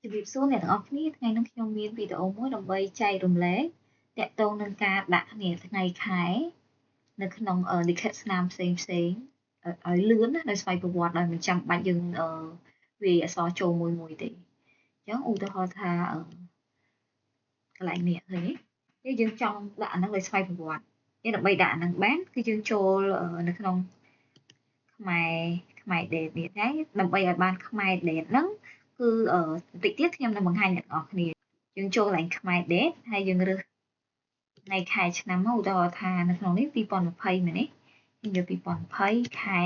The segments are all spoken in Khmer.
ជំរាបសួរអ្នកទាំងអស់គ្នាថ្ងៃនេះខ្ញុំមានវីដេអូមួយដើម្បីចែករំលែកទាក់ទងនឹងការដាក់គ្នាថ្ងៃខែនៅក្នុងលិខិតស្នាមផ្សេងឲ្យលឿនណាដោយស្វ័យប្រវត្តិដោយមិនចាំបាច់យើងវាយអក្សរចូលមួយទេអញ្ចឹងឧទាហរណ៍ថាកន្លែងនេះឃើញទេយើងចង់ដាក់អាហ្នឹងដោយស្វ័យប្រវត្តិយើងដើម្បីដាក់អាហ្នឹងបានគឺយើងចូលនៅក្នុងខ្មែរ date នេះដែរដើម្បីឲ្យបានខ្មែរ date ហ្នឹងគឺបន្តិចទៀតខ្ញុំនឹងបង្ហាញអ្នកនរគ្នាយើងចូលកន្លែងខ្មែរ date ហើយយើងរើសថ្ងៃខែឆ្នាំមកឧទាហរណ៍ថានៅក្នុងនេះ2020មែនទេយើងយក2020ខែ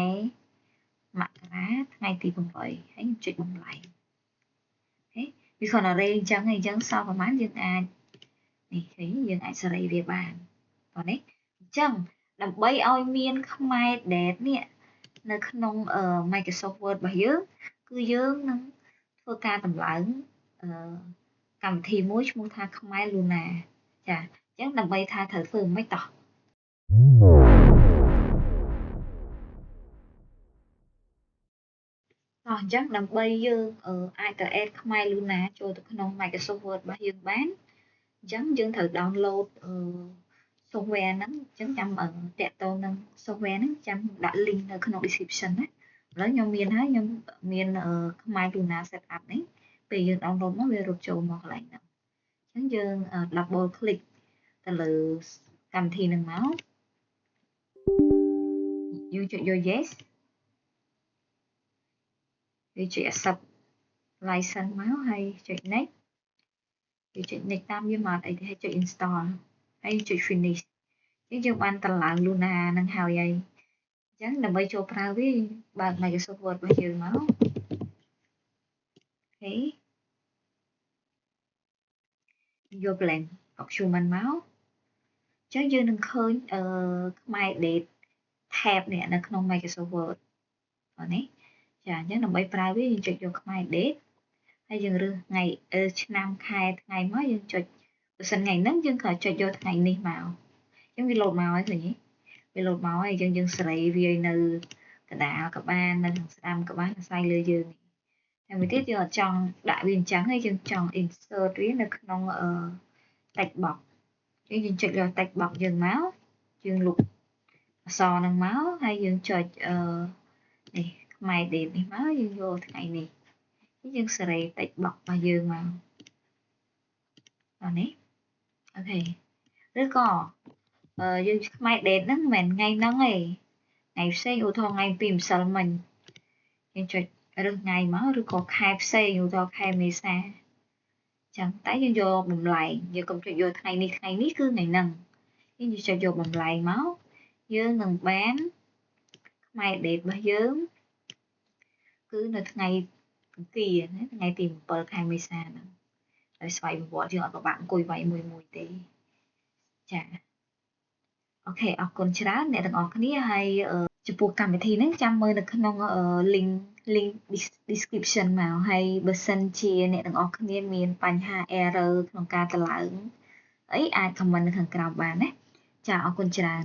មករាថ្ងៃទី8ហើយខ្ញុំចុចបំលែងអូខេវាគ្រាន់តែរេអញ្ចឹងសល់ប្រហែលយើងអាចនេះឃើញយើងអាចសេរីវាបានតោះនេះអញ្ចឹងដើម្បីឲ្យមានខ្មែរ date នេះនៅក្នុងMicrosoft Word របស់យើងគឺយើងនឹងធ្វើការតម្លើងកម្មវិធីមួយឈ្មោះថាខ្មែរ Luna ចាអញ្ចឹងដើម្បីថាត្រូវធ្វើមិនតោះអញ្ចឹងដើម្បីយើងអាចទៅ add ខ្មែរ Luna ចូលទៅក្នុង Microsoft Word របស់យើងបានអញ្ចឹងយើងត្រូវ download software ហ្នឹងអញ្ចឹងចាំតាក់ទងនឹង software ហ្នឹងចាំដាក់ link នៅក្នុង description ណាឥឡូវខ្ញុំមានហើយខ្ញុំមានខ្មែរ Luna setup នេះពេលយើង download មកវារត់ចូលមកកន្លែងហ្នឹងអញ្ចឹងយើង double click ទៅលើកម្មវិធីហ្នឹងមកយើងចុចយក yes យើងចុច accept license មកហើយចុច next យើងចុច next តាមវាមកអីទេហើយចុច install ហើយចុច finish អញ្ចឹងយើងបានតម្លើង Luna នឹងហើយអញ្ចឹងដើម្បីចូលប្រើវាបើក Microsoft Word របស់យើងមកអូខេយក blank document មកអញ្ចឹងយើងនឹងឃើញខ្មែរ date tab នេះនៅក្នុង Microsoft Word នេះចាអញ្ចឹងដើម្បីប្រើវាយើងចុចយកខ្មែរ date ហើយយើងរើសថ្ងៃឆ្នាំខែថ្ងៃមកយើងចុចបើសិនថ្ងៃហ្នឹងយើងក៏ចុចយកថ្ងៃនេះមកអញ្ចឹងវាលោតមកហើយឃើញទេវាលោតមកហើយយើងសេរីវានៅកណ្ដាលក៏បាននៅខាងស្ដាំក៏បានអាស្រ័យលើយើងហើយមួយទៀតយើងអត់ចង់ដាក់វាអញ្ចឹងហើយយើងចង់ insert វានៅក្នុង text box យើងចុចយក text box យើងមកយើងលុបអក្សរហ្នឹងមកហើយយើងចុចនេះខ្មែរ date នេះមកយើងយកថ្ងៃនេះយើងសេរី text box របស់យើងមកដល់នេះអូខេឬក៏យើងខ្មែរ date ហ្នឹងមិនមែនថ្ងៃហ្នឹងទេថ្ងៃផ្សេងឧទាហរណ៍ថ្ងៃពីម្សិលមិញយើងចុចរើសថ្ងៃមកឬក៏ខែផ្សេងឧទាហរណ៍ខែមេសាចឹងតែយើងយកបំលែងយើងកុំចុចយកថ្ងៃនេះគឺថ្ងៃហ្នឹងយើងចុចយកបំលែងមកយើងនឹងបានខ្មែរ date របស់យើងគឺនៅថ្ងៃអង្គារណាថ្ងៃទី7ខែមេសាហ្នឹងដោយស្វ័យប្រវត្តិយើងអត់ពិបាកអង្គុយវាយមួយទេចាអូខេអរគុណច្រើនអ្នកទាំងអស់គ្នាហើយចំពោះកម្មវិធីហ្នឹងចាំមើលនៅក្នុង link description មកហើយបើសិនជាអ្នកទាំងអស់គ្នាមានបញ្ហា error ក្នុងការតម្លើងអីអាច comment នៅខាងក្រោមបានណាចាអរគុណច្រើន